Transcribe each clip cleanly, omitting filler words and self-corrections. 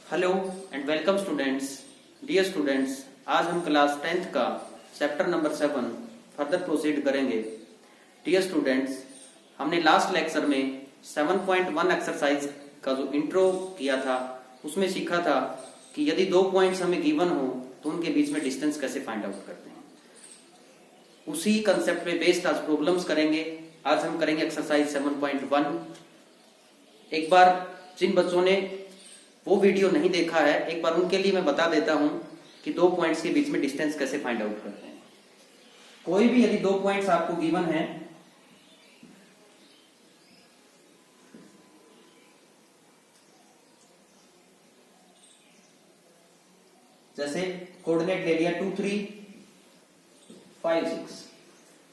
Hello and welcome students. Dear students, आज हम class 10th का चैप्टर नंबर 7 फर्दर प्रोसीड करेंगे। डियर स्टूडेंट्स, हमने लास्ट लेक्चर में 7.1 एक्सरसाइज का जो इंट्रो किया था उसमें सीखा था कि यदि दो पॉइंट्स हमें गिवन हो तो उनके बीच में डिस्टेंस कैसे फाइंड आउट करते हैं। उसी कंसेप्ट पे बेस्ड आज प्रॉब्लम्स करेंगे। आज हम करेंगे एक्सरसाइज 7.1। एक बार जिन बच्चों ने वो वीडियो नहीं देखा है, एक बार उनके लिए मैं बता देता हूं कि दो पॉइंट्स के बीच में डिस्टेंस कैसे फाइंड आउट करते हैं। कोई भी यदि दो पॉइंट्स आपको गिवन है, जैसे कोऑर्डिनेट ले लिया 2 3 5 6,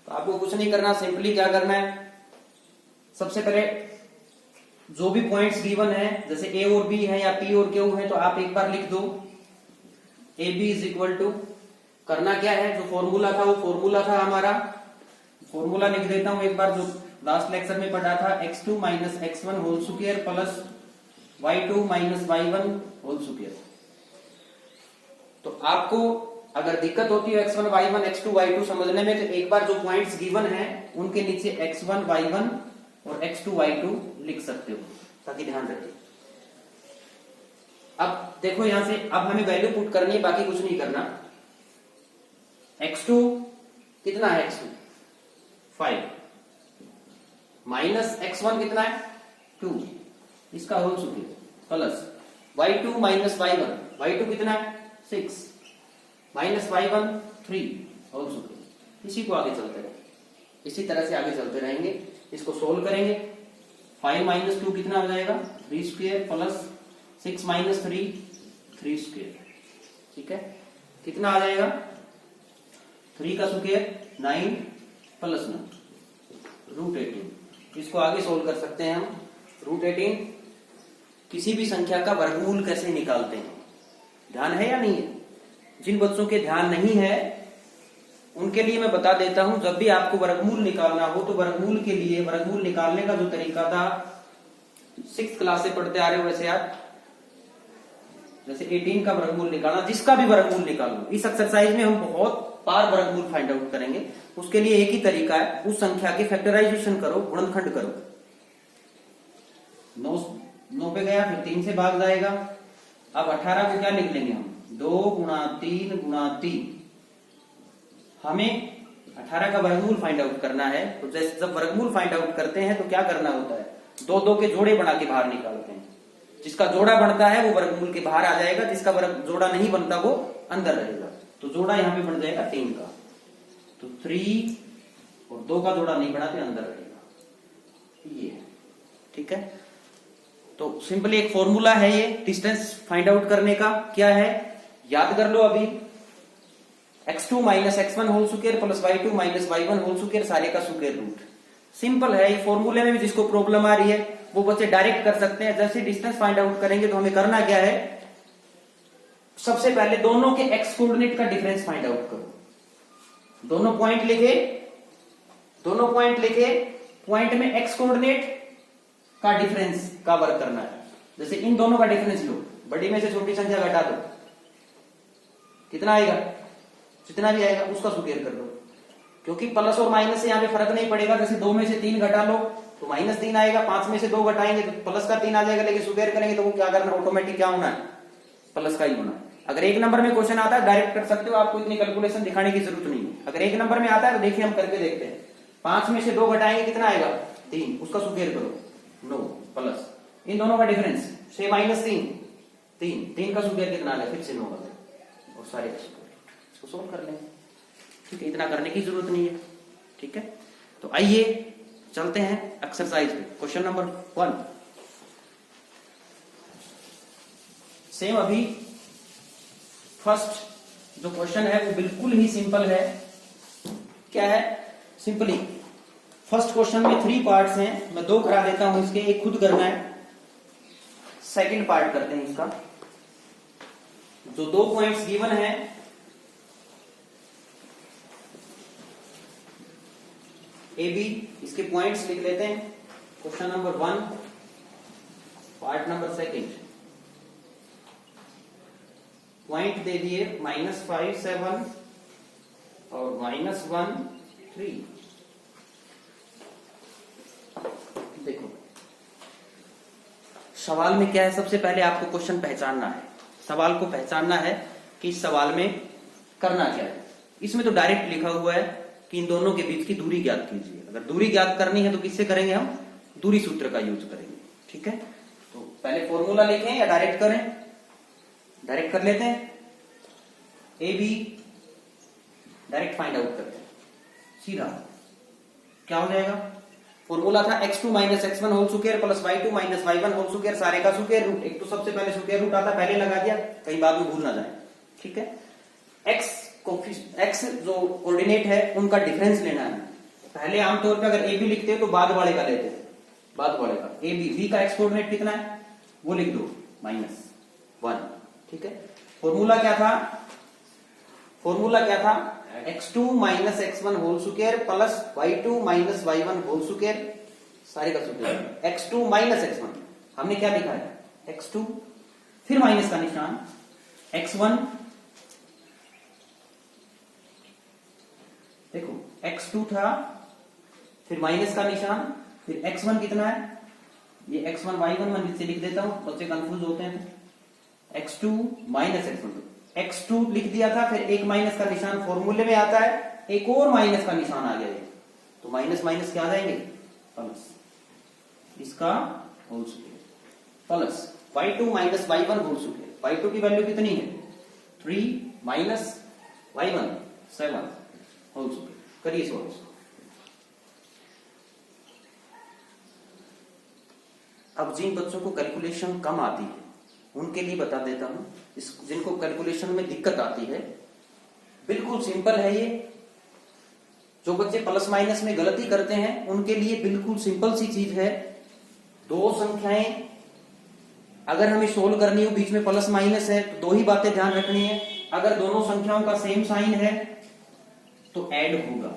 तो आपको कुछ नहीं करना, सिंपली क्या करना है, सबसे पहले जो भी पॉइंट्स गिवन है, जैसे ए और बी है या पी और क्यू है, तो आप एक बार लिख दो A B is equal to, करना क्या है, जो फॉर्मूला था वो फॉर्मूला था हमारा, फॉर्मूला लिख देता हूं एक बार, जो लास्ट लेक्चर में पढ़ा था, x2 minus x1 whole square plus y2 minus y1 whole square. तो आपको अगर दिक्कत होती है x1 y1 x2 y2 समझने में, तो एक बार जो पॉइंट्स गिवन है उनके नीचे x1 y1 और x2 y2 लिख सकते हो, ताकि ध्यान रखिए। अब देखो यहां से, अब हमें वैल्यू पुट करनी है, बाकी कुछ नहीं करना। x2 कितना है, x2 5 माइनस x1 कितना है 2, इसका whole square plus y2 minus y1 कितना है 6 माइनस y1 3 होल स्क्वायर। इसी को आगे चलते रहेंगे, इसी तरह से आगे चलते रहेंगे। इसको सोल्व करेंगे, 5 माइनस 2 कितना हो जाएगा 3 स्क्वायर प्लस 6 माइनस 3 3 स्क्वायर। ठीक है, कितना आ जाएगा, 3 का स्क्वायर 9 प्लस 9 रूट 18। इसको आगे सोल्व कर सकते हैं हम। रूट 18, किसी भी संख्या का वर्गमूल कैसे निकालते हैं, ध्यान है या नहीं है? जिन बच्चों के ध्यान नहीं है उनके लिए मैं बता देता हूं, जब भी आपको वर्गमूल निकालना हो तो वर्गमूल के लिए, वर्गमूल निकालने का जो तरीका था 6th क्लास से पढ़ते आ रहे हो, वैसे आप जैसे 18 का वर्गमूल निकालना, जिसका भी वर्गमूल निकालो, इस एक्सरसाइज में हम बहुत बार वर्गमूल फाइंड आउट करेंगे। उसके लिए एक ही तरीका है, उस संख्या के फैक्टराइजेशन करो, गुणनखंड करो। 9 पे गया, फिर 3 से भाग जाएगा। अब 18 को क्या लिख लेंगे हम, 2 गुणा 3 गुणा 3। हमें 18 का वर्गमूल फाइंड आउट करना है। तो जैसे जब वर्गमूल फाइंड आउट करते हैं तो क्या करना होता है, 2 के जोड़े बना के बाहर निकालते हैं। जिसका जोड़ा बनता है वो वर्गमूल के बाहर आ जाएगा, जिसका जोड़ा नहीं बनता वो अंदर रहेगा। तो जोड़ा यहाँ पे बन जाएगा 3 का, तो 3 और 2 का जोड़ा नहीं बना तो अंदर रहेगा, ये। ठीक है, तो सिंपली एक फॉर्मूला है ये डिस्टेंस फाइंड आउट करने का। क्या है, याद कर लो अभी, x2 minus x1 whole square plus y2 minus y1 whole square, सारे का स्क्वायर रूट। सिंपल है ये। फॉर्मूले में भी जिसको प्रॉब्लम आ रही है वो बच्चे डायरेक्ट कर सकते हैं। जैसे डिस्टेंस फाइंड आउट करेंगे तो हमें करना क्या है, सबसे पहले दोनों के x कोऑर्डिनेट का डिफरेंस फाइंड आउट करो। दोनों पॉइंट लेके पॉइंट में x कोऑर्डिनेट का डिफरेंस का वर्क करना है। जैसे इन दोनों का डिफरेंस लो, बड़ी में से छोटी संख्या घटा दो, कितना आएगा, जितना भी आएगा उसका स्क्वायर कर दो, क्योंकि प्लस और माइनस से यहाँ पे फर्क नहीं पड़ेगा। जैसे 2 में से 3 घटा लो तो माइनस 3 आएगा, 5 में से 2 घटाएंगे तो प्लस का 3 आ जाएगा, लेकिन स्क्वायर करेंगे तो वो क्या करना, ऑटोमेटिक क्या होना है, प्लस का ही होना है। अगर 1 नंबर में क्वेश्चन आता है डायरेक्ट कर सकते हो, आपको इतनी कैलकुलेशन दिखाने की जरूरत नहीं है। अगर 1 नंबर में आता है तो देखिए हम करके देखते हैं। 5 में से 2 घटाएंगे कितना आएगा 3, उसका स्क्वायर करो 9 प्लस इन दोनों का डिफरेंस 6 माइनस 3 का स्क्वायर कितना आ गया, फिर से 9 आ गया, और सारे का स्क्वायर। इसको सोल्व कर लेंगे। ठीक है, इतना करने की जरूरत नहीं है। ठीक है, तो आइए चलते हैं एक्सरसाइज पे। क्वेश्चन नंबर 1 सेम, अभी फर्स्ट जो क्वेश्चन है वो बिल्कुल ही सिंपल है। क्या है, सिंपली फर्स्ट क्वेश्चन में 3 पार्ट्स हैं, मैं 2 करा देता हूं इसके, एक खुद करना है। सेकंड पार्ट करते हैं इसका। जो 2 पॉइंट्स गिवन है, ए बी, इसके पॉइंट्स लिख लेते हैं। Question number 1 part number 2, point दे दिए -5 7 और -1 3। देखो सवाल में क्या है, सबसे पहले आपको क्वेश्चन पहचानना है, सवाल को पहचानना है कि इस सवाल में करना क्या है। इसमें तो डायरेक्ट लिखा हुआ है कि इन दोनों के बीच की दूरी ज्ञात कीजिए। अगर दूरी ज्ञात करनी है तो किससे करेंगे, हम दूरी सूत्र का यूज करेंगे। ठीक है, तो पहले फॉर्मूला लिखें या डायरेक्ट करें? डायरेक्ट कर लेते हैं। A B direct find out करते हैं, सीधा क्या हो जाएगा। फॉर्मूला था x2 minus x1 whole square plus y2 minus y1 whole square, सारे का स्क्वायर रूट। एक तो सबसे पहले स्क्वायर रूट आता, पहले लगा दिया, कहीं बाद में भूल ना जाए। ठीक है, x जो कोऑर्डिनेट है उनका डिफरेंस लेना है। पहले आमतौर पर अगर ए बी लिखते हैं तो बाद वाले का लेते हैं, बाद वाले का। ए बी का x कोऑर्डिनेट कितना है वो लिख दो, -1। ठीक है, फॉर्मूला क्या था, x2 minus x1 whole square plus y2 minus y1 whole square, सारे का स्क्वायर। x2 माइनस x1 हमने क्या लिखा है, x2 फिर माइनस का निशान, x1 देखो x2 था फिर माइनस का निशान, फिर x1 कितना है, ये x1 y1 मैं नीचे लिख देता हूं, बच्चे कंफ्यूज होते हैं। x2 माइनस x1, x2 लिख दिया था, फिर एक माइनस का निशान फॉर्मूले में आता है, एक और माइनस का निशान आ गया, तो माइनस माइनस क्या आ जाएंगे, प्लस, इसका whole square plus y2 minus y1 whole square. y2 की वैल्यू कितनी है 3 माइनस y1 7 होल स्क्वायर। करिए सॉल्व। अब जिन बच्चों को कैलकुलेशन कम आती है उनके लिए बता देता हूं, जिनको कैलकुलेशन में दिक्कत आती है, बिल्कुल सिंपल है ये। जो बच्चे प्लस माइनस में गलती करते हैं उनके लिए बिल्कुल सिंपल सी चीज है। दो संख्याएं अगर हमें सोल्व करनी हो, बीच में प्लस माइनस है, तो दो ही बातें ध्यान रखनी है। अगर दोनों संख्याओं का सेम साइन है तो ऐड होगा,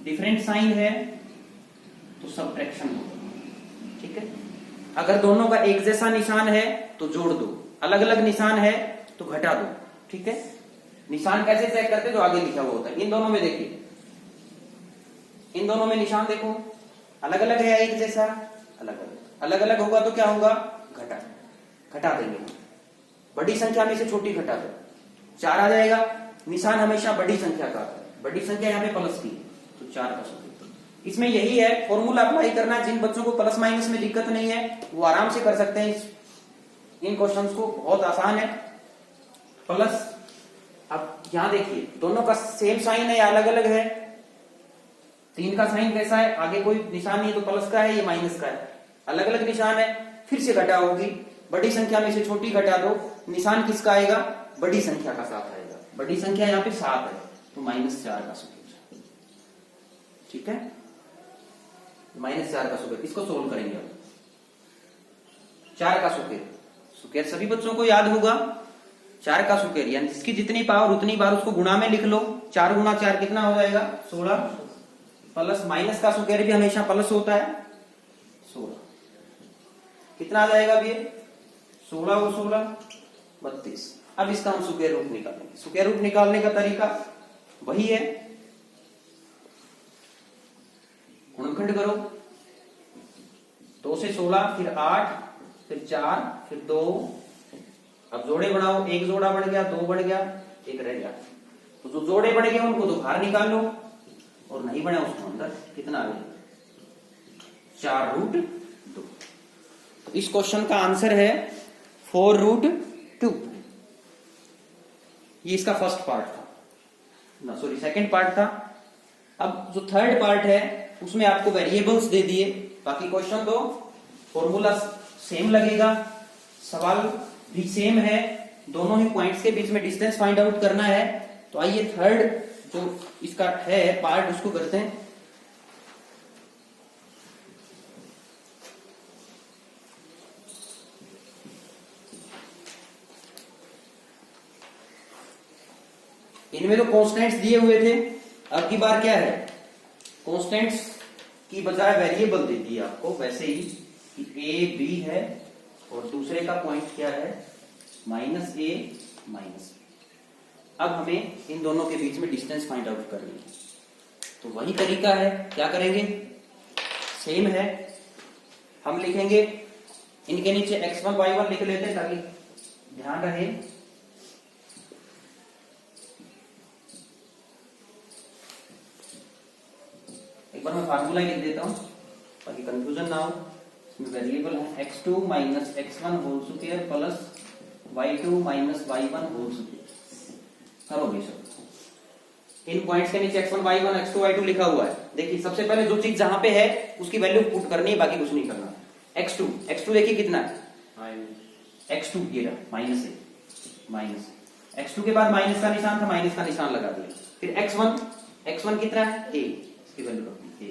डिफरेंट साइन है तो सब्ट्रैक्शन होगा। ठीक है, अगर दोनों का एक जैसा निशान है तो जोड़ दो, अलग अलग निशान है तो घटा दो। ठीक है, निशान कैसे चेक करते जो आगे लिखा हुआ होता है। इन दोनों में देखिए, इन दोनों में निशान देखो, अलग अलग है, एक जैसा, अलग अलग, अलग अलग होगा तो क्या होगा, घटा देंगे। बड़ी संख्या में से छोटी घटा दो, 4 आ जाएगा। निशान हमेशा बड़ी संख्या का आता है, बड़ी संख्या यहाँ पे प्लस की, तो 4 का सूत्र। इसमें यही है, फॉर्मूला अप्लाई करना है। जिन बच्चों को प्लस माइनस में दिक्कत नहीं है वो आराम से कर सकते हैं इन क्वेश्चंस को, बहुत आसान है। प्लस, अब यहां देखिए दोनों का सेम साइन है या अलग अलग है। 3 का साइन कैसा है, आगे कोई निशान नहीं है तो प्लस का है, ये माइनस का है। अलग अलग निशान है, फिर से घटा होगी, बड़ी संख्या में से छोटी घटा दो, निशान किसका आएगा, बड़ी संख्या का साथ आएगा। बड़ी संख्या यहाँ पे 7 है तो -4 का स्क्वायर। ठीक है, -4 का स्क्वायर, इसको सोल्व करेंगे अब। 4 का स्क्वायर, स्क्वायर सभी बच्चों को याद होगा। 4 का स्क्वायर यानी जिसकी जितनी पावर उतनी बार उसको गुणा में लिख लो। 4 गुणा 4 कितना हो जाएगा, 16, प्लस माइनस का स्क्वायर भी हमेशा प्लस होता है, 16 कितना आ जाएगा अब ये, 16 और 16 32। अब इसका हम स्क्वायर रूट निकालेंगे। स्क्वायर रूट निकालने का तरीका वही है, गुणनखंड करो, 2 से 16, फिर 8, फिर 4, फिर 2, अब जोड़े बढ़ाओ, एक जोड़ा बढ़ गया, 2 बढ़ गया, एक रह गया। तो जो जोड़े बढ़ गए उनको तो बाहर निकाल लो और नहीं बना उसको अंदर। कितना आ गया, 4√2। तो इस क्वेश्चन का आंसर है 4√2। ये इसका फर्स्ट पार्ट था ना, सॉरी सेकंड पार्ट था। अब जो थर्ड पार्ट है उसमें आपको वेरिएबल्स दे दिए, बाकी क्वेश्चन दो, फॉर्मूला सेम लगेगा, सवाल भी सेम है, दोनों ही पॉइंट्स के बीच में डिस्टेंस फाइंड आउट करना है। तो आइए थर्ड जो इसका है पार्ट उसको करते हैं। इनमें तो कांस्टेंट्स दिए हुए थे, अब की बार क्या है, कांस्टेंट्स की बजाय वेरिएबल दे दिए आपको, वैसे ही कि A B है और दूसरे का पॉइंट क्या है, -A -B। अब हमें इन दोनों के बीच में डिस्टेंस फाइंड आउट करनी है। तो वही तरीका है, क्या करेंगे, सेम है, हम लिखेंगे इनके नीचे x1 y1 लिख लेते हैं ताकि ध्यान रहे। एक बार मैं फार्मूला लिख देता हूं ताकि कंफ्यूजन ना हो। इसमें वेरिएबल है x2 minus x1 whole square plus y2 minus y1 whole square. करोगे सब, इन पॉइंट्स के नीचे x1 y1 x2 y2 लिखा हुआ है। देखिए सबसे पहले जो चीज जहां पे है उसकी वैल्यू पुट करनी है, बाकी कुछ नहीं करना। x2 देखिए कितना है, x2 ये रहा माइनस है, माइनस x2 के बाद माइनस का निशान था, माइनस का निशान लगा दिया। फिर x1 कितना है, a, इसकी वैल्यू रखी a।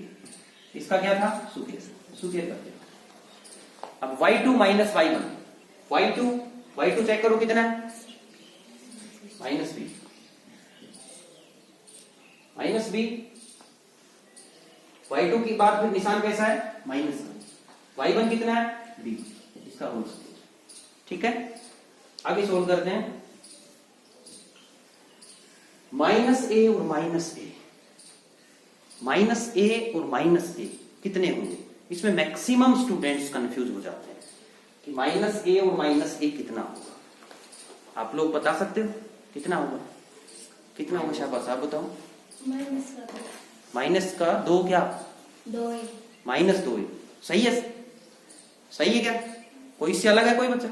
इसका क्या था, सुकेर कर दिया। अब y2 minus y1, y2 check करो कितना है, माइनस b, y2 की बात फिर निशान कैसा है, माइनस का, y1 कितना है, b, इसका होल स्क्वायर। ठीक है, आगे सोल्व करते हैं। माइनस ए और माइनस ए कितने होंगे, इसमें मैक्सिमम स्टूडेंट्स कंफ्यूज हो जाते हैं कि माइनस ए और माइनस ए कितना होगा। आप लोग बता सकते हो कितना होगा, कितना होगा, शाबाश आप बताओ। माइनस का दो, क्या माइनस 2 सही है, सही है क्या, कोई इससे अलग है कोई बच्चा,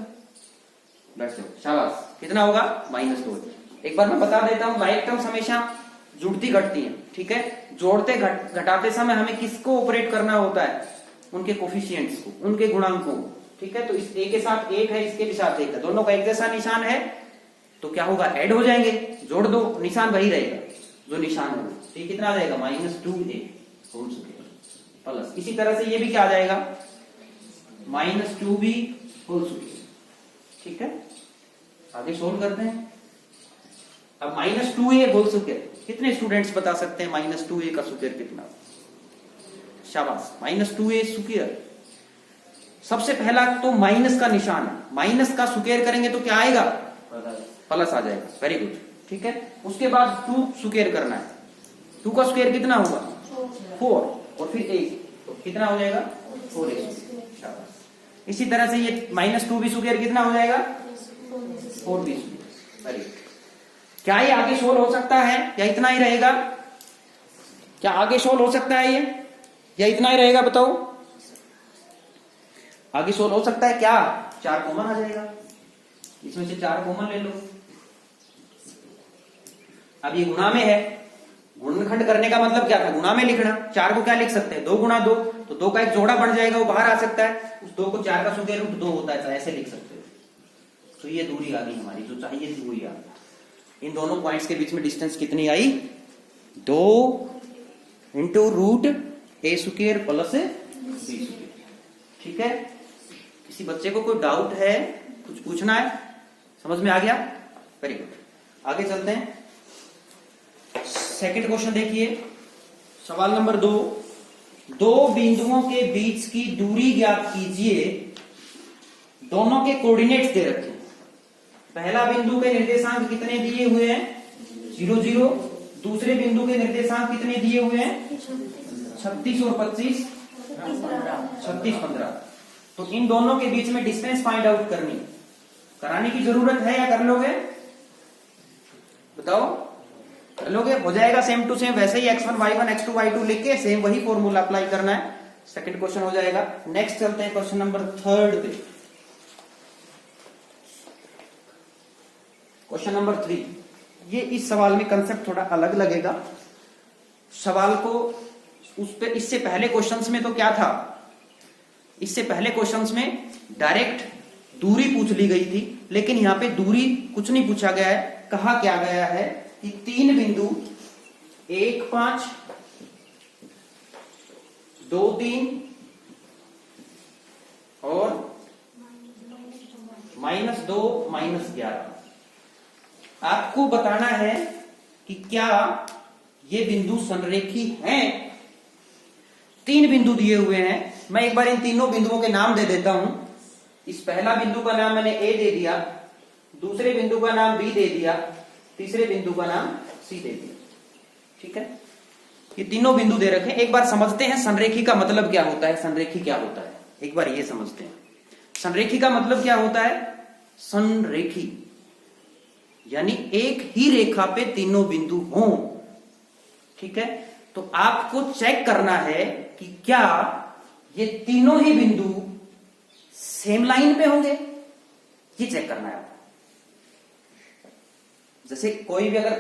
बैठ जाओ, शाबाश। कितना होगा, -2। एक बार मैं बता देता हूं, लाइक टर्म्स हमेशा जुड़ती घटती हैं, ठीक है। जोड़ते घटाते समय हमें किसको ऑपरेट करना होता है, उनके कोफिशिएंट्स को, उनके गुणांकों को, ठीक है। तो इस ए के साथ 1 है, इसके भी साथ 1 है, दोनों का एक जैसा निशान है, तो क्या होगा, ऐड हो जाएंगे, जोड़ दो, निशान वही रहेगा जो निशान है। तो ये कितना आ जाएगा, -2a होल स्क्वायर प्लस, इसी तरह से ये भी क्या आ जाएगा, -2b होल स्क्वायर। ठीक है, आगे सोल्व करते हैं। अब -2a होल स्क्वायर, कितने स्टूडेंट्स बता सकते हैं -2a का स्क्वायर कितना, शाबाश, -2a स्क्वायर। सबसे पहला तो माइनस का निशान है, माइनस का स्क्वायर करेंगे तो क्या आएगा, प्लस आ जाएगा, वेरी गुड। ठीक है, उसके बाद 2 स्क्वायर करना है, 2 का स्क्वायर कितना होगा, 4, और फिर 1, तो कितना हो जाएगा, 4a। शाबाश। इसी तरह से ये -2b स्क्वायर कितना हो जाएगा, 4b स्क्वायर। Very good. क्या ये आगे सोल्व हो सकता है, या इतना ही रहेगा, क्या आगे सोल्व हो सकता है ये, या इतना ही रहेगा, बताओ। आगे सोल्व हो सकता है क्या, 4 कॉमन आ जाएगा, इसमें से 4 कॉमन ले लो। अब ये गुणा में है, गुणनखंड करने का मतलब क्या था, गुणा में लिखना। 4 को क्या लिख सकते हैं, 2 गुणा 2, तो 2 का एक जोड़ा बन जाएगा, वो बाहर आ सकता है, उस 2 को 4 का स्क्वायर रूट 2 होता है, ऐसे लिख सकते हो। तो ये दूरी आ गई हमारी, जो चाहिए थी वही आ गई। इन दोनों पॉइंट्स के बीच में डिस्टेंस कितनी आई, 2 into root a square plus b square. ठीक है, किसी बच्चे को कोई डाउट है, कुछ पूछना है, समझ में आ गया, वेरी गुड। आगे चलते हैं, सेकंड क्वेश्चन देखिए, सवाल नंबर 2। 2 बिंदुओं के बीच की दूरी ज्ञात कीजिए, दोनों के कोऑर्डिनेट्स दे रखे हैं। पहला बिंदु के निर्देशांक कितने दिए हुए हैं, 0 0। दूसरे बिंदु के निर्देशांक कितने दिए हुए हैं, 36 और 25, 36 15। तो इन दोनों के बीच में डिस्टेंस फाइंड आउट करनी, कराने की जरूरत है या कर लोगे, बताओ, कर लोगे, हो जाएगा सेम टू सेम। वैसे ही x1 y1 x2 y2 लिख के सेम वही फॉर्मूला अप्लाई करना है, सेकंड क्वेश्चन हो जाएगा। नेक्स्ट चलते हैं क्वेश्चन नंबर 3 पे। क्वेश्चन नंबर 3, ये इस सवाल में कंसेप्ट थोड़ा अलग लगेगा सवाल को उस पे। इससे पहले क्वेश्चंस में तो क्या था, इससे पहले क्वेश्चंस में डायरेक्ट दूरी पूछ ली गई थी, लेकिन यहां पे दूरी कुछ नहीं पूछा गया है। कहा क्या गया है कि 3 बिंदु 1 5 2 3 और -2 -11, आपको बताना है कि क्या ये बिंदु संरेखी हैं। 3 बिंदु दिए हुए हैं, मैं एक बार इन तीनों बिंदुओं के नाम दे देता हूं। इस पहला बिंदु का नाम मैंने ए दे दिया, दूसरे बिंदु का नाम बी दे दिया, तीसरे बिंदु का नाम सी दे दिया। ठीक है, ये तीनों बिंदु दे रखे हैं। एक बार समझते हैं संरेखी का मतलब क्या होता है। संरेखी क्या होता है एक बार ये समझते हैं। संरेखी का मतलब क्या होता है? संरेखी यानी एक ही रेखा पे तीनों बिंदु हों। ठीक है, तो आपको चेक करना है कि क्या ये तीनों ही बिंदु सेम लाइन पे होंगे, ये चेक करना है आपको। जैसे कोई भी अगर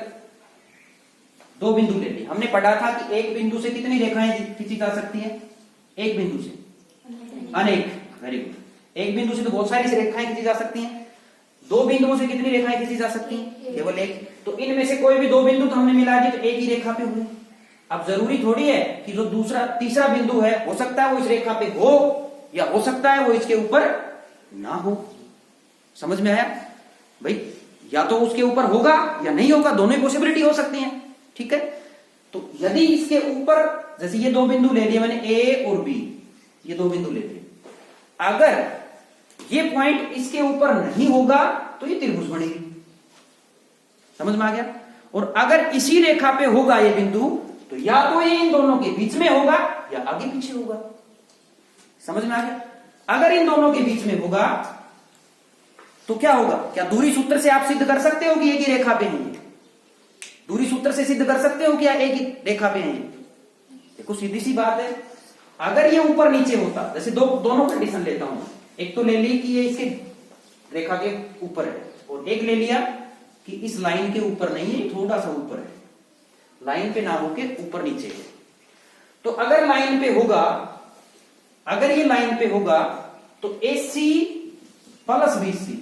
दो बिंदु ले ली, हमने पढ़ा था कि एक बिंदु से कितनी रेखाएं खींची जा सकती हैं? एक बिंदु से अनेक। Very good. एक बिंदु से तो बहुत सारी रेखाएं खींची जा सकती हैं। दो बिंदुओं से कितनी रेखाएं खींची जा सकती हैं? केवल एक। तो इनमें से कोई भी दो बिंदु तो हमने मिला दिए तो एक ही रेखा पे हुए। अब जरूरी थोड़ी है कि जो दूसरा तीसरा बिंदु है हो सकता है वो इस रेखा पे हो या हो सकता है वो इसके ऊपर ना हो। समझ में आया भाई? या तो उसके ऊपर होगा या नहीं होगा, दोनों ही पॉसिबिलिटी हो सकती है। ठीक है, तो यदि इसके ऊपर, जैसे ये दो बिंदु ले लिए मैंने ए और बी, ये दो बिंदु ले लिए, अगर ये पॉइंट इसके ऊपर नहीं होगा तो ये त्रिभुज बनेगी। समझ में आ गया? और अगर इसी रेखा पे होगा ये बिंदु तो या तो ये इन दोनों के बीच में होगा या आगे पीछे होगा। समझ में आ गया? अगर इन दोनों के बीच में होगा तो क्या होगा? क्या दूरी सूत्र से आप सिद्ध कर सकते हो कि एक ही रेखा पे है? दूरी सूत्र से सिद्ध कर सकते हो क्या एक ही रेखा पे है? देखो सीधी सी बात है, अगर ये ऊपर नीचे होता, जैसे दोनों कंडीशन लेता हूं। एक तो ले ली कि ये इसके रेखा के ऊपर है, और एक ले लिया कि इस लाइन के ऊपर नहीं है, थोड़ा सा ऊपर है, लाइन पे ना होके ऊपर नीचे है। तो अगर लाइन पे होगा, अगर ये लाइन पे होगा तो AC प्लस BC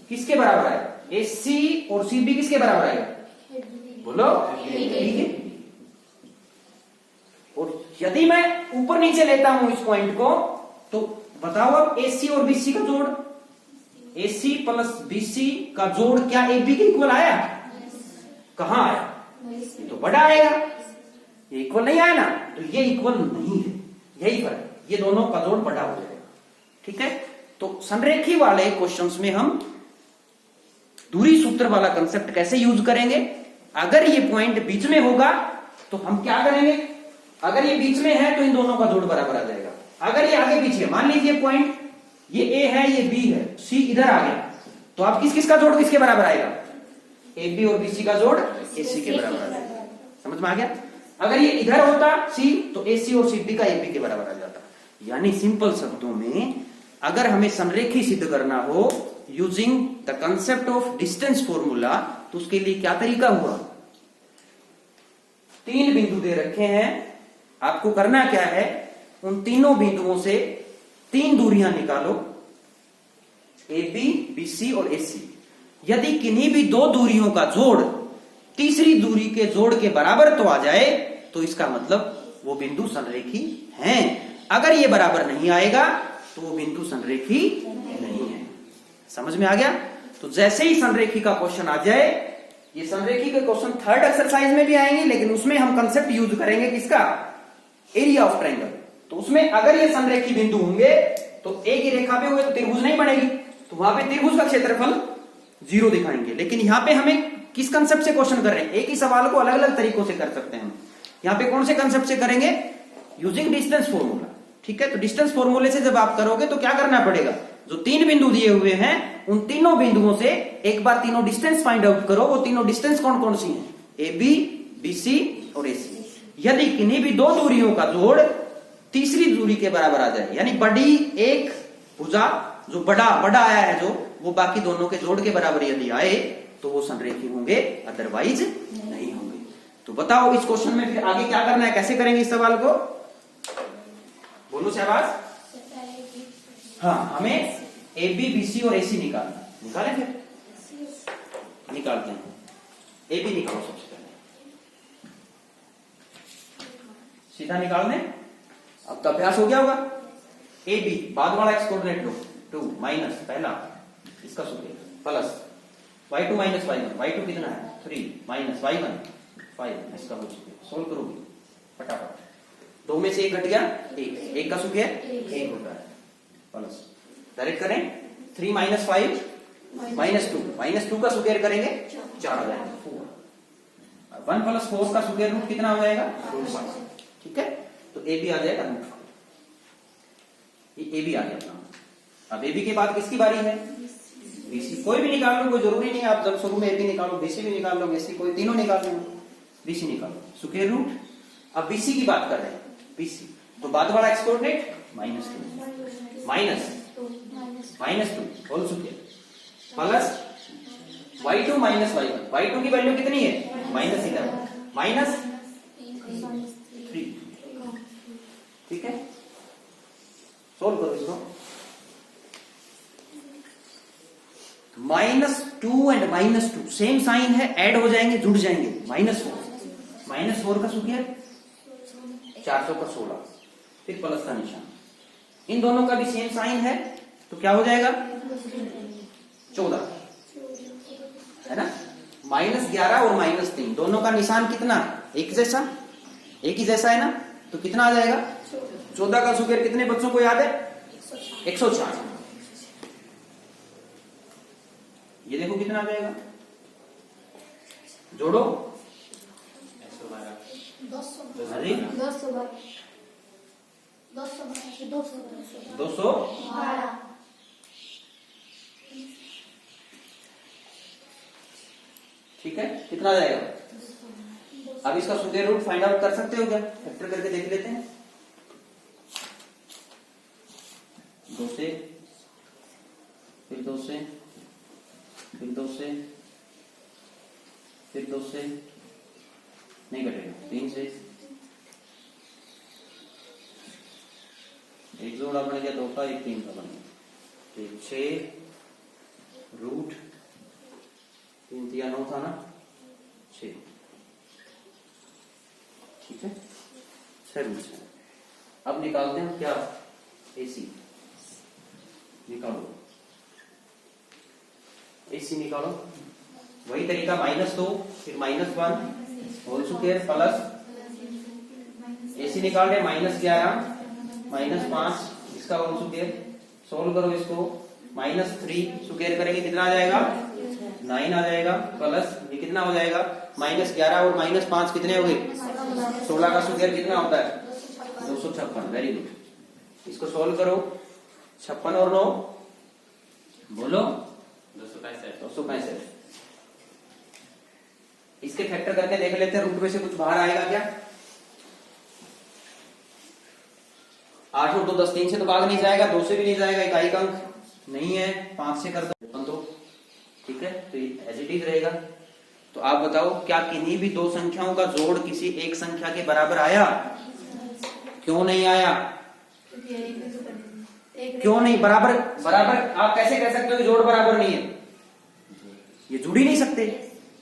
किसके बराबर आएगा? AC और CB किसके बराबर आएगा? बोलो। ठीक है, और यदि मैं ऊपर नीचे लेता हूं इस पॉइंट को तो बताओ अब AC और BC का जोड़, AC प्लस BC का जोड़ क्या AB के इक्वल आया? कहां आया? ये तो बड़ा आएगा, ये इक्वल नहीं आया ना, तो ये इक्वल नहीं है, यही फर्क है, ये दोनों का जोड़ बड़ा हो जाएगा। ठीक है, तो संरेखी वाले क्वेश्चंस में हम दूरी सूत्र वाला कंसेप्ट कैसे यूज करेंगे? अगर ये पॉइंट बीच में होगा तो हम क्या करेंगे? अगर ये बीच में है तो इन दोनों का जोड़ बराबर आ जाएगा। अगर ये आगे पीछे, मान लीजिए पॉइंट ये A है, ये B है, C इधर आ गया, तो आप किस किस का जोड़ किसके बराबर आएगा? AB और BC का जोड़ AC के बराबर आ जाएगा। समझ में आ गया? अगर ये इधर होता C तो AC और CB का AB के बराबर आ जाता। यानी सिंपल शब्दों में अगर हमें संरेखी सिद्ध करना हो using the concept of distance formula, तो उसके लिए क्या तरीका हुआ? तीन बिंदु दे रखे हैं, आपको करना क्या है? उन तीनों बिंदुओं से तीन दूरियां निकालो, AB, BC और AC। यदि किन्हीं भी दो दूरियों का जोड़ तीसरी दूरी के जोड़ के बराबर तो आ जाए तो इसका मतलब वो बिंदु संरेखी हैं। अगर ये बराबर नहीं आएगा तो वो बिंदु संरेखी नहीं है। समझ में आ गया? तो जैसे ही संरेखी का क्वेश्चन आ जाए, ये संरेखी के क्वेश्चन थर्ड एक्सरसाइज में भी आएंगे, लेकिन उसमें हम कंसेप्ट यूज करेंगे किसका? Area of triangle. तो उसमें अगर ये संरेखी बिंदु होंगे तो एक ही रेखा पे हुए तो त्रिभुज नहीं बनेगी, तो वहां पे त्रिभुज का क्षेत्रफल 0 दिखाएंगे। लेकिन यहाँ पे हमें किस कंसेप्ट से क्वेश्चन कर रहे हैं? एक ही सवाल को अलग अलग तरीकों से कर सकते हैं। यहाँ पे कौन से कंसेप्ट से करेंगे? Using distance formula. ठीक है, तो डिस्टेंस फॉर्मूले से जब आप करोगे तो क्या करना पड़ेगा? जो तीन बिंदु दिए हुए हैं उन तीनों बिंदुओं से एक बार तीनों डिस्टेंस फाइंड आउट करो। वो तीनों डिस्टेंस कौन कौन सी हैं? AB, BC और AC। यदि किन्हीं भी दो दूरियों का जोड़ तीसरी दूरी के बराबर आ जाए, यानी बड़ी एक भुजा जो बड़ा आया है जो, वो बाकी दोनों के जोड़ के बराबर यदि आए तो वो संरेखी होंगे, अदरवाइज नहीं होंगे। तो बताओ इस क्वेश्चन में फिर आगे क्या करना है, कैसे करेंगे इस सवाल को? बोलो शहबाज। हाँ, हमें AB, BC और AC निकालना। निकालें फिर? निकालते हैं। AB निकालो सबसे पहले, सीधा निकाल दें। अब तो अभ्यास हो गया होगा। AB बाद वाला एक्स कोऑर्डिनेट लो, 2 माइनस पहला इसका सूत्र plus y2 minus y1, y2 कितना है? 3 माइनस y1 5, इसका हो सूत्र सोल्व करोगे फटाफट। दो में से एक घट गया, एक का सूत्र एक होता है प्लस। डायरेक्ट करें 3 माइनस 5 माइनस 2 का स्क्वायर करेंगे 4 आ जाएगा 4। 1 + 4 का स्क्वायर रूट कितना हो जाएगा √5। ठीक है, तो ए बी आ जाएगा √5। ये ए बी आ गया अपना। अब ए बी के बाद किसकी बारी है बीसी। कोई भी निकाल लो, कोई जरूरी नहीं है आप जब शुरू में ए बी निकालो बीसी भी निकाल लो, बीसी कोई तीनों निकाल लो, बीसी निकालो स्क्वायर रूट। अब बीसी की बात कर रहे हैं, बीसी तो बाद वाला x coordinate -2 minus -2 whole square plus y2 minus y1। y2 की वैल्यू कितनी है -11 -3। ठीक है, सोल्व करो इसको। -2 एंड -2 सेम साइन है, ऐड हो जाएंगे जुड़ जाएंगे। -4 का स्क्वायर 400 का 16, फिर प्लस का निशान। इन दोनों का भी सेम साइन है तो क्या हो जाएगा 14 है ना। -11 और -3 दोनों का निशान कितना एक ही जैसा है ना, तो कितना आ जाएगा 14 का स्क्वायर कितने बच्चों को याद है 104। ये देखो कितना आ जाएगा, जोड़ो 200 ठीक है, कितना आ जाएगा। अब इसका स्क्वायर रूट फाइंड आउट कर सकते हो क्या, फैक्टर करके देख लेते हैं। 2 से फिर 2 से फिर 2 से फिर 2 से नहीं कटेगा, 3 से एक जोड़ा बन गया 2 का, एक 3 का बन गया, 6 रूट 3 या 9 था ना 6। ठीक है, 6 रूट 6। अब निकालते हैं क्या AC निकालो, AC निकालो वही तरीका -2 फिर -1 होल स्क्वायर प्लस AC निकाल रहे -11 -5 इसका होल स्क्वायर। सोल्व करो इसको, -3 स्क्वायर करेंगे कितना आ जाएगा 9 आ जाएगा, प्लस ये कितना हो जाएगा -11 और -5 कितने हो गए 16 का स्क्वायर कितना होता है 256। वेरी गुड, इसको सोल्व करो। 56 और 9 बोलो 265। इसके फैक्टर करके देख लेते हैं, रूट में से कुछ बाहर आएगा क्या। 8 और 2 10, 3 से तो भाग नहीं जाएगा, 2 से भी नहीं जाएगा, इकाई का अंक नहीं है, 5 से कर दो। ठीक है, तो एज इट इज रहेगा। तो आप बताओ क्या किन्हीं भी 2 संख्याओं का जोड़ किसी एक संख्या के बराबर आया, क्यों नहीं आया, क्यों नहीं बराबर आप कैसे कह सकते हो कि जोड़ बराबर नहीं है, ये जुड़ ही नहीं सकते,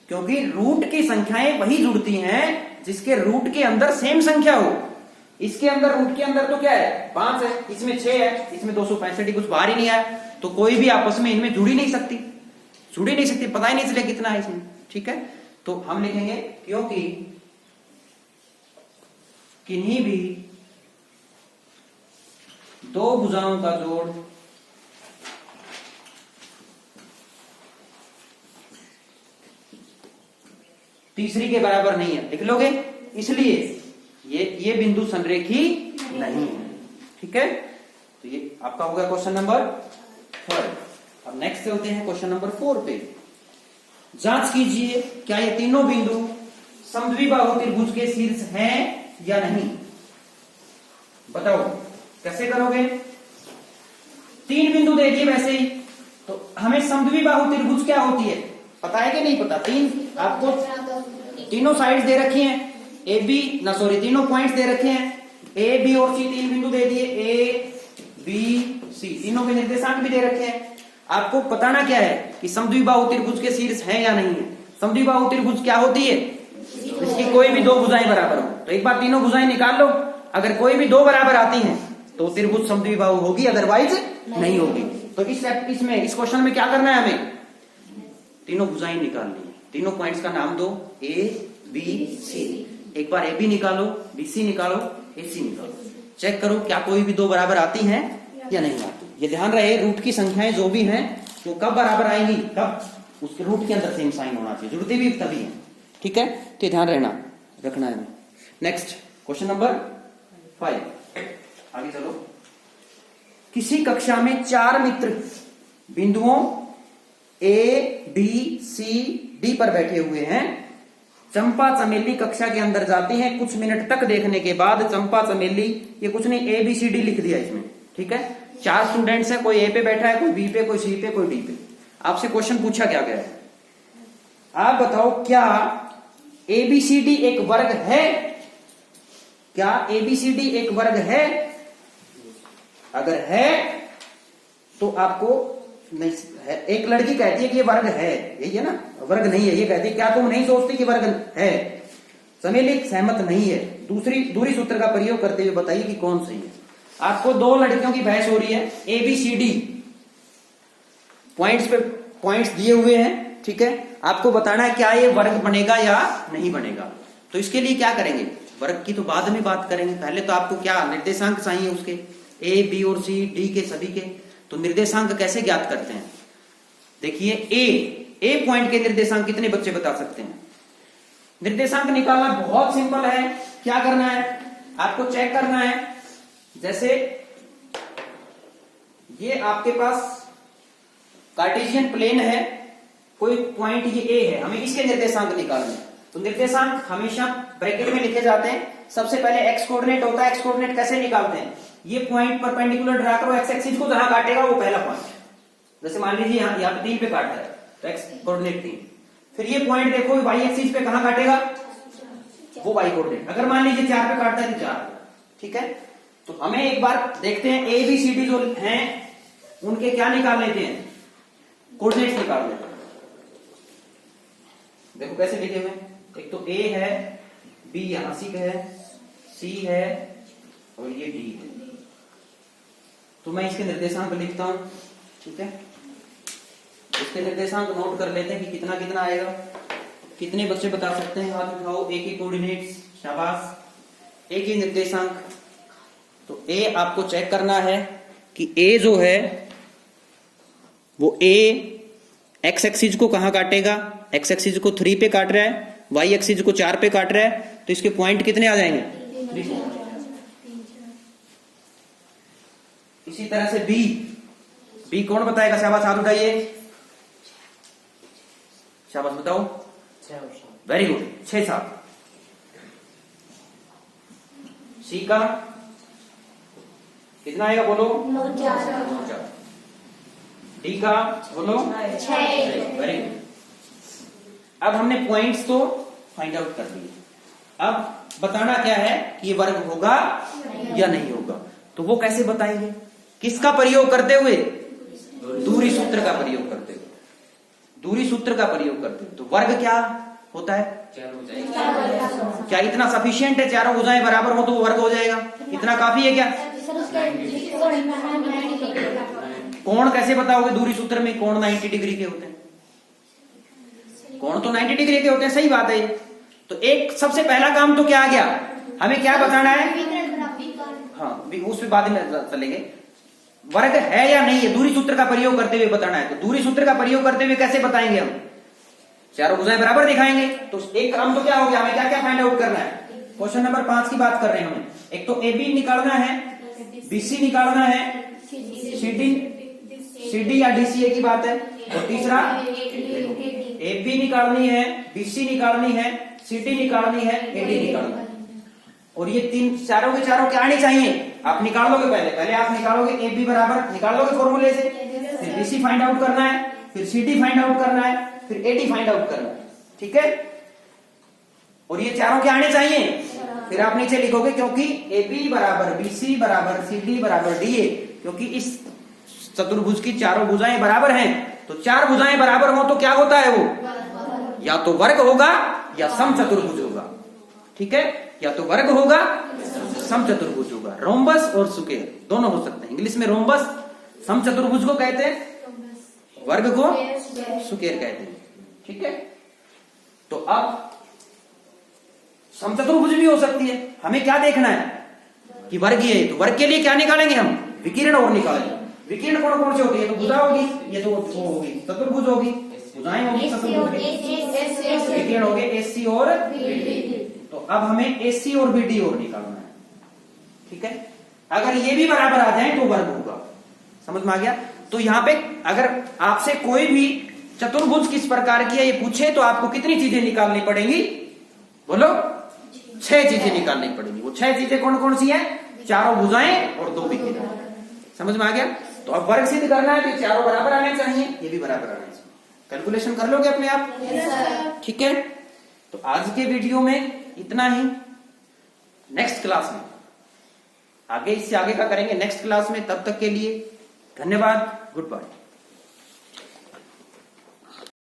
क्योंकि रूट की संख्याएं वही जुड़ती हैं जिसके रूट के अंदर सेम संख्या हो। इसके अंदर रूट के अंदर तो क्या है 5 है, इसमें 6 है, इसमें 265 कुछ बाहर ही नहीं आया, तो कोई भी आपस में इनमें जुड़ ही नहीं सकती, पता ही नहीं चले कितना है इसमें। ठीक है, तो हम लिखेंगे क्योंकि किन्हीं भी 2 भुजाओं का जोड़ तीसरी के बराबर नहीं है, लिख लोगे, इसलिए ये बिंदु संरेखी नहीं है। ठीक है, तो ये आपका होगा क्वेश्चन नंबर 3। अब नेक्स्ट चलते हैं क्वेश्चन नंबर 4 पे। जांच कीजिए क्या ये तीनों बिंदु समद्विबाहु त्रिभुज के शीर्ष हैं या नहीं। बताओ कैसे करोगे, 3 बिंदु दे दिए वैसे ही, तो हमें समद्विबाहु त्रिभुज क्या होती है पता है कि नहीं पता। 3 आपको तीनों साइड्स दे रखी हैं, ए बी तीनों पॉइंट्स दे रखे हैं, ए बी और सी 3 बिंदु दे दिए, ए बी सी तीनों के निर्देशांक भी दे रखे हैं। आपको बताना क्या है कि समद्विबाहु त्रिभुज के शीर्ष है या नहीं है। समद्विबाहु त्रिभुज क्या होती है, इसकी कोई भी 2 भुजाएं बराबर हो। तो एक बार तीनों भुजाएं निकाल लो, अगर कोई भी 2 बराबर आती हैं तो त्रिभुज समद्विबाहु होगी, अदरवाइज नहीं होगी। तो इस क्वेश्चन में क्या करना है, हमें तीनों भुजाएं निकालनी है। तीनों पॉइंट्स का नाम दो, ए बी सी। एक बार ए बी निकालो, बी सी निकालो, ए सी निकालो, चेक करो क्या कोई भी 2 बराबर आती हैं या नहीं आती। ये ध्यान रहे रूट की संख्याएं जो भी हैं वो कब बराबर आएंगी, कब उसके रूट के अंदर सेम साइन होना चाहिए, जुड़ते भी तभी है। ठीक है, तो ध्यान रखना है। नेक्स्ट क्वेश्चन नंबर 5, आगे चलो। किसी कक्षा में 4 मित्र बिंदुओं A, B, C, D पर बैठे हुए हैं। चंपा चमेली कक्षा के अंदर जाते हैं। कुछ मिनट तक देखने के बाद चंपा चमेली, ये कुछ नहीं, A, B, C, D लिख दिया इसमें। ठीक है, 4 स्टूडेंट्स हैं, कोई A पे बैठा है, कोई B पे, कोई C पे, कोई D पे। आपसे क्वेश्चन पूछा क्या गया है, आप बताओ क्या ABCD एक वर्ग है? क्या ABCD एक वर्ग है? अगर है तो आपको नहीं है। एक लड़की कहती है कि ये वर्ग है, यही है ना, वर्ग नहीं है, ये कहती है। क्या तुम नहीं सोचती कि वर्ग है? चमेली सहमत नहीं है। दूरी सूत्र का प्रयोग करते हुए बताइए कि कौन सही है। आपको 2 लड़कियों की बहस हो रही है, ABCD पॉइंट्स पे पॉइंट्स दिए हुए हैं। ठीक है, आपको बताना है क्या ये वर्ग बनेगा या नहीं बनेगा। तो इसके लिए क्या करेंगे, वर्ग की तो बाद में बात करेंगे, पहले तो आपको क्या निर्देशांक चाहिए उसके, A, B और C, D के सभी के। तो निर्देशांक कैसे ज्ञात करते हैं, देखिए A पॉइंट के निर्देशांक कितने बच्चे बता सकते हैं? निर्देशांक निकालना बहुत सिंपल है। क्या करना है, आपको चेक करना है, जैसे ये आपके पास कार्टेशियन प्लेन है, कोई पॉइंट ये A है, हमें इसके निर्देशांक निकालने। तो निर्देशांक हमेशा ब्रैकेट में लिखे जाते हैं। सबसे पहले एक्स कोऑर्डिनेट होता है। एक्स कोऑर्डिनेट कैसे निकालते हैं, ये पॉइंट परपेंडिकुलर ड्रा करो, एक्स एक्सिस को जहां काटेगा वो पहला पॉइंट। जैसे मान लीजिए यहाँ पे 3 पे काट रहा है तो एक्स कोऑर्डिनेट 3। फिर ये पॉइंट देखो वाई एक्सिस पे कहां काटेगा, वो वाई कोऑर्डिनेट। अगर मान लीजिए 4 पे काटता है तो 4। ठीक है, तो हमें एक बार देखते हैं ABCD जो हैं उनके क्या निकाल लेते हैं, कोऑर्डिनेट्स निकाल लेते हैं। देखो कैसे लिखे हुए, एक तो A है, B यहां से है, C है और ये D है। तो मैं इसके निर्देशांक लिखता हूं। ठीक है, इसके निर्देशांक नोट कर लेते हैं कि कितना कितना आएगा। कितने बच्चे बता सकते हैं, हाथ उठाओ। A की कोऑर्डिनेट्स, शाबाश। A की निर्देशांक, तो A आपको चेक करना है कि A जो है वो A एक्स एक्सिस को कहां काटेगा, एक्स एक्सिस को 3 पे काट रहा है, वाई एक्सिस को 4 पे काट रहा है, तो इसके पॉइंट कितने आ जाएंगे, 3। इसी तरह से बी कौन बताएगा, शाबाश हाथ उठाइए, शाबाश बताओ, वेरी गुड, 6 7। सी का कितना आएगा बोलो, 9 डी का बोलो 6। Very good. अब हमने पॉइंट्स तो फाइंड आउट कर लिए, अब बताना क्या है कि ये वर्ग होगा या नहीं होगा। तो वो कैसे बताएंगे, किसका प्रयोग करते हुए, दूरी सूत्र का प्रयोग करते हुए, दूरी सूत्र का प्रयोग करते हुए। तो वर्ग क्या होता है, क्या इतना सफिशिएंट है, चारों भुजाएं बराबर हो तो वो वर्ग हो जाएगा, इतना काफी है क्या। कोण कैसे बताओगे, दूरी सूत्र में कोण 90 डिग्री के होते हैं, कोण तो 90 डिग्री के होते हैं, सही बात है। तो एक सबसे पहला काम तो क्या आ गया, हमें क्या बताना है, हाँ उस पे बाद में चलेंगे, वर्ग है या नहीं है, दूरी सूत्र का प्रयोग करते हुए बताना है। तो दूरी सूत्र का प्रयोग करते हुए कैसे बताएंगे हम, चारों भुजाएं बराबर दिखाएंगे। तो एक काम तो क्या हो गया, हमें क्या क्या फाइंड आउट करना है, क्वेश्चन नंबर 5 की बात कर रहे हैं हमें। एक तो AB निकालना है, BC निकालना है, CD या DCA की बात है, और तीसरा AB निकालनी है, BC निकालनी है, CD निकालनी है, AD निकालनी है। और ये चारों के चारों क्या आनी चाहिए, आप निकाल लोगे, पहले आप निकालोगे AB बराबर, निकाल लोगे फॉर्मूले से, फिर BC फाइंड आउट करना है, फिर CD फाइंड आउट करना है, फिर AD फाइंड आउट करना है। ठीक है, और ये चारों क्या आने चाहिए, फिर आप नीचे लिखोगे क्योंकि AB बराबर BC बराबर CD बराबर DA, क्योंकि इस चतुर्भुज की चारों भुजाएं बराबर हैं। तो 4 भुजाएं बराबर हो तो क्या होता है, वो या तो वर्ग होगा या समचतुर्भुज होगा। ठीक है, या तो वर्ग होगा समचतुर्भुज होगा, रोम्बस और स्क्वायर दोनों हो सकते हैं। इंग्लिश में रोम्बस समचतुर्भुज को कहते हैं, वर्ग को स्क्वायर कहते हैं। ठीक है, तो अब समचतुर्भुज भी हो सकती है, हमें क्या देखना है कि वर्ग ये है, तो वर्ग के लिए क्या निकालेंगे हम, विकीर्ण और निकालेंगे। विकीर्ण कौन कौन से होती है, तो भुजा होगी, ये तो वो होगी चतुर्भुज होगी, भुजाएं होगी चतुर्भुज की, विकर्ण हो गए एसी और तो अब हमें एसी और बीडी और निकालना है, ठीक है। अगर ये भी बराबर आ जाए तो वर्ग होगा, समझ में आ गया। तो यहां पे अगर आपसे कोई भी चतुर्भुज किस प्रकार की है ये पूछे तो आपको कितनी चीजें निकालनी पड़ेंगी, बोलो 6 चीजें निकालनी पड़ेंगी। वो 6 चीजें कौन कौन सी हैं, चारों भुजाएं और 2 विकर्ण, समझ में आ गया। तो अब वर्ग सिद्ध करना है तो चारों बराबर आने चाहिए, ये भी बराबर आने चाहिए। कैलकुलेशन कर लोगे अपने आप, ठीक है। तो आज के वीडियो में इतना ही। नेक्स्ट क्लास में आगे, इससे आगे का करेंगे नेक्स्ट क्लास में। तब तक के लिए धन्यवाद, गुड बाय।